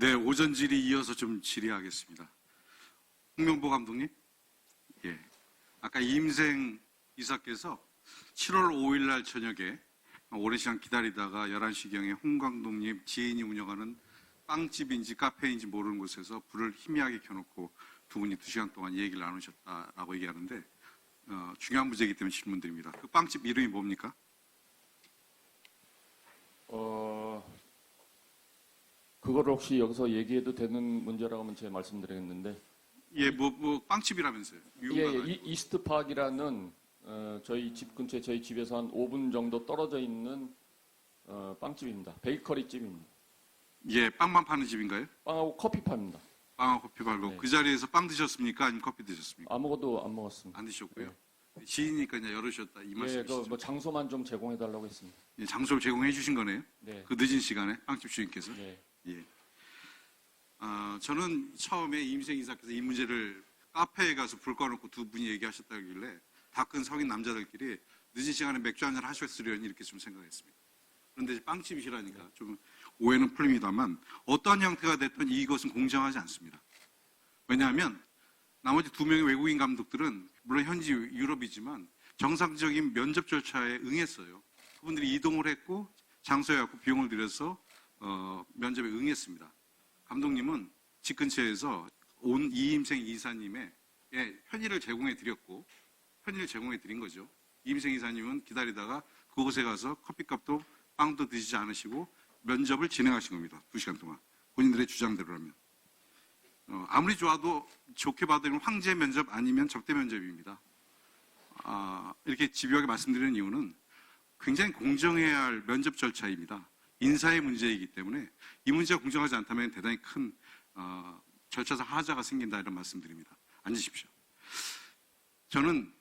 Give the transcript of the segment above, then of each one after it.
네, 오전 질의 이어서 좀 질의하겠습니다. 홍명보 감독님. 예. 아까 이임생 이사께서 7월 5일 날 저녁에 오랜 시간 기다리다가 11시경에 홍 감독님 지인이 운영하는 빵집인지 카페인지 모르는 곳에서 불을 희미하게 켜놓고 두 분이 2시간 동안 얘기를 나누셨다라고 얘기하는데 중요한 문제이기 때문에 질문드립니다. 그 빵집 이름이 뭡니까? 그거를 혹시 여기서 얘기해도 되는 문제라고 하면 제가 말씀드리겠는데. 예, 빵집이라면서요? 예, 이스트팍이라는 저희 집 근처에 저희 집에서 한 5분 정도 떨어져 있는 빵집입니다. 베이커리 집입니다. 예, 빵만 파는 집인가요? 빵하고 커피 팝니다. 빵하고 커피 팔고. 네. 그 자리에서 빵 드셨습니까? 아니면 커피 드셨습니까? 아무것도 안 먹었습니다. 안 드셨고요. 지인이니까 그냥 열으셨다 이 말씀이시죠? 뭐 장소만 좀 제공해달라고 했습니다. 예, 장소를 제공해 주신 거네요? 네. 그 늦은 시간에 빵집 주인께서? 네. 예. 저는 처음에 이임생 이사께서 이 문제를 카페에 가서 불 꺼놓고 두 분이 얘기하셨다길래 다 큰 성인 남자들끼리 늦은 시간에 맥주 한잔 하셨으려니 이렇게 좀 생각했습니다. 그런데 빵집이시라니까 좀 오해는 풀립니다만 어떠한 형태가 됐든 이것은 공정하지 않습니다. 왜냐하면 나머지 2명의 외국인 감독들은 물론 현지 유럽이지만 정상적인 면접 절차에 응했어요. 그분들이 이동을 했고 장소에 갖고 비용을 들여서 면접에 응했습니다. 감독님은 집 근처에서 온 이임생 이사님의 편의를 제공해 드렸고 편의를 제공해 드린 거죠. 이임생 이사님은 기다리다가 그곳에 가서 커피값도 빵도 드시지 않으시고 면접을 진행하신 겁니다. 2시간 동안. 본인들의 주장대로라면. 아무리 좋게 봐도 황제 면접 아니면 접대 면접입니다. 이렇게 집요하게 말씀드리는 이유는 굉장히 공정해야 할 면접 절차입니다. 인사의 문제이기 때문에 이 문제가 공정하지 않다면 대단히 큰 절차상 하자가 생긴다 이런 말씀드립니다. 앉으십시오. 저는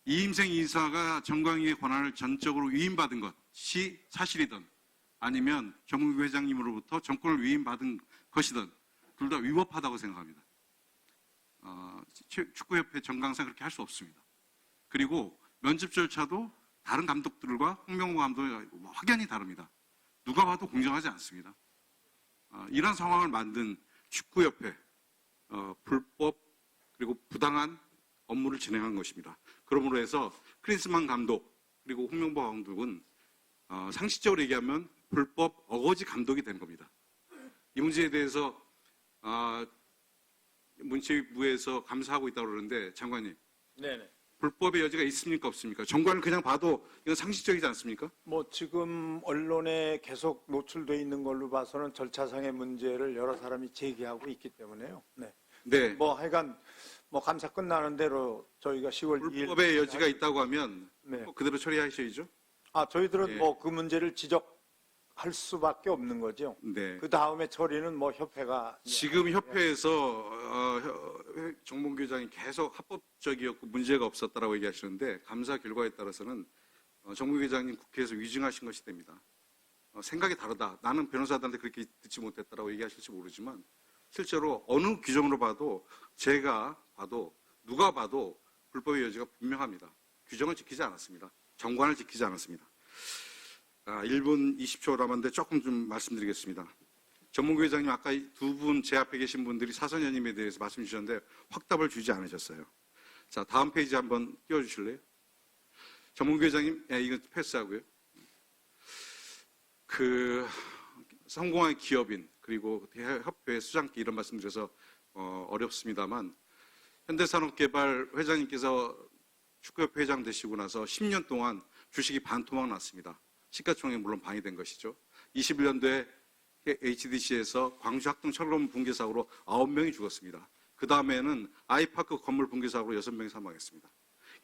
이임생 이사가 정광희의 권한을 전적으로 위임받은 것이 사실이든 아니면 정무위 회장님으로부터 정권을 위임받은 것이든 둘 다 위법하다고 생각합니다. 축구협회 정강상 그렇게 할 수 없습니다. 그리고 면접 절차도 다른 감독들과 홍명보 감독이 확연히 다릅니다. 누가 봐도 공정하지 않습니다. 이런 상황을 만든 축구협회, 불법 그리고 부당한 업무를 진행한 것입니다. 그러므로 해서 크리스만 감독 그리고 홍명보 감독은 상식적으로 얘기하면 불법 어거지 감독이 된 겁니다. 이 문제에 대해서 문체부에서 감사하고 있다고 그러는데 장관님, 네네. 불법의 여지가 있습니까 없습니까? 정관을 그냥 봐도 이건 상식적이지 않습니까? 뭐 지금 언론에 계속 노출돼 있는 걸로 봐서는 절차상의 문제를 여러 사람이 제기하고 있기 때문에요. 네. 네. 뭐 하여간 뭐 감사 끝나는 대로 저희가 10월 2일 불법의 여지가 있다고 하면 네. 그대로 처리하셔야죠. 저희들은 네. 뭐 그 문제를 지적할 수밖에 없는 거죠. 네. 그 다음에 처리는 뭐 협회가 지금 협회에서 정몽규 회장이 계속 합법적이었고 문제가 없었다라고 얘기하시는데 감사 결과에 따라서는 정몽규 회장님 국회에서 위증하신 것이 됩니다. 생각이 다르다. 나는 변호사들한테 그렇게 듣지 못했다라고 얘기하실지 모르지만 실제로 어느 규정으로 봐도 제가 봐도 누가 봐도 불법의 여지가 분명합니다. 규정을 지키지 않았습니다. 정관을 지키지 않았습니다. 1분 20초 남았는데 조금 좀 말씀드리겠습니다. 정몽규 회장님 아까 두 분 제 앞에 계신 분들이 사선연임에 대해서 말씀 주셨는데 확답을 주지 않으셨어요. 자, 다음 페이지 한번 띄워주실래요? 정몽규 회장님, 이거 패스하고요. 성공한 기업인 그리고 협회 수장기 이런 말씀 드려서 어렵습니다만 현대산업개발 회장님께서 축구협회 회장 되시고 나서 10년 동안 주식이 반토막 났습니다. 시가총액이 물론 방해된 것이죠. 21년도에 HDC에서 광주 학동 철로 붕괴 사고로 9명이 죽었습니다. 그 다음에는 아이파크 건물 붕괴 사고로 6명이 사망했습니다.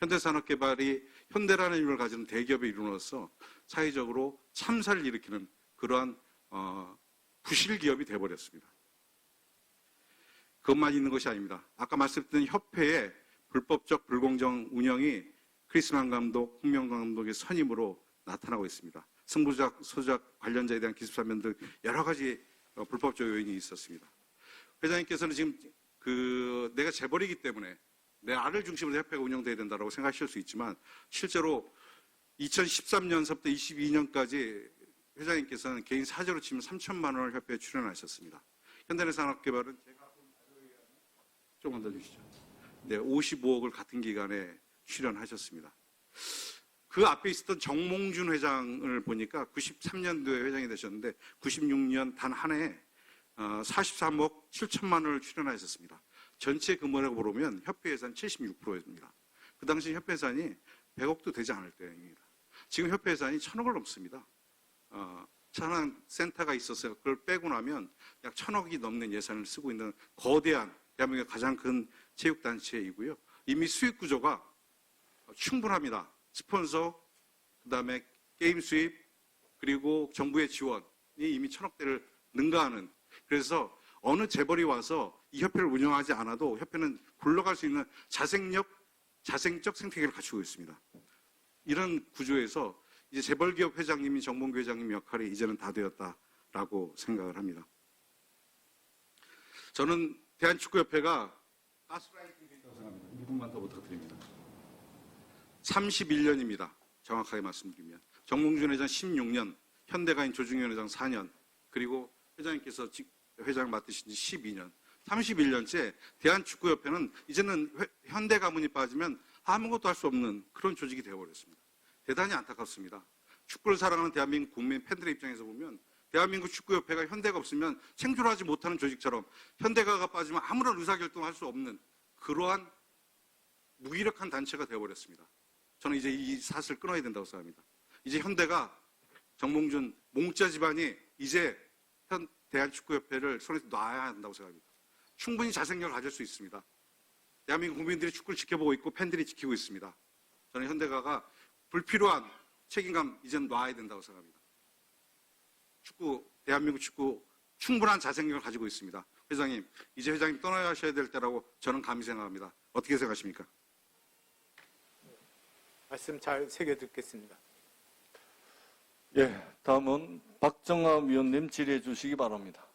현대산업개발이 현대라는 이름을 가지는 대기업에 이르러서 사회적으로 참사를 일으키는 그러한 부실 기업이 되어버렸습니다. 그것만 있는 것이 아닙니다. 아까 말씀드린 협회의 불법적 불공정 운영이 크리스만 감독, 홍명보 감독의 선임으로 나타나고 있습니다. 승부조작, 소조작 관련자에 대한 기습사면 등 여러 가지 불법적 요인이 있었습니다. 회장님께서는 지금 내가 재벌이기 때문에 내 아를 중심으로 협회가 운영돼야 된다고 생각하실 수 있지만 실제로 2013년서부터 22년까지 회장님께서는 개인 사저로 치면 3천만 원을 협회에 출연하셨습니다. 현대해상학개발은 제가 조금만 더 주시죠. 네, 55억을 같은 기간에 출연하셨습니다. 그 앞에 있었던 정몽준 회장을 보니까 93년도에 회장이 되셨는데 96년 단 한 해에 43억 7천만 원을 출연하셨습니다. 전체 금액으로 보면 협회 예산 76%입니다. 그 당시 협회 예산이 100억도 되지 않을 때입니다. 지금 협회 예산이 1000억을 넘습니다. 천안센터가 있었어요. 그걸 빼고 나면 약 1000억이 넘는 예산을 쓰고 있는 거대한 대한민국의 가장 큰 체육단체이고요. 이미 수익 구조가 충분합니다. 스폰서, 그다음에 게임 수입, 그리고 정부의 지원이 이미 1000억대를 능가하는, 그래서 어느 재벌이 와서 이 협회를 운영하지 않아도 협회는 굴러갈 수 있는 자생적 생태계를 갖추고 있습니다. 이런 구조에서 이제 재벌기업 회장님이 정몽규 회장님 역할이 이제는 다 되었다라고 생각을 합니다. 저는 대한축구협회가 가스라이팅이 있다고 생각합니다. 2분만 더 부탁드립니다. 31년입니다. 정확하게 말씀드리면. 정몽준 회장 16년, 현대가인 조중현 회장 4년, 그리고 회장님께서 회장을 맡으신 지 12년. 31년째 대한축구협회는 이제는 현대 가문이 빠지면 아무것도 할 수 없는 그런 조직이 되어버렸습니다. 대단히 안타깝습니다. 축구를 사랑하는 대한민국 국민 팬들의 입장에서 보면 대한민국 축구협회가 현대가 없으면 생존하지 못하는 조직처럼 현대가가 빠지면 아무런 의사결정을 할 수 없는 그러한 무기력한 단체가 되어버렸습니다. 저는 이제 이 사슬을 끊어야 된다고 생각합니다. 이제 현대가 정몽준 몽자 집안이 이제 대한축구협회를 손에서 놔야 한다고 생각합니다. 충분히 자생력을 가질 수 있습니다. 대한민국 국민들이 축구를 지켜보고 있고 팬들이 지키고 있습니다. 저는 현대가가 불필요한 책임감 이제는 놔야 된다고 생각합니다. 대한민국 축구 충분한 자생력을 가지고 있습니다. 회장님, 이제 회장님 떠나야 하셔야 될 때라고 저는 감히 생각합니다. 어떻게 생각하십니까? 말씀 잘 새겨 듣겠습니다. 예, 다음은 박정아 위원님 질의해 주시기 바랍니다.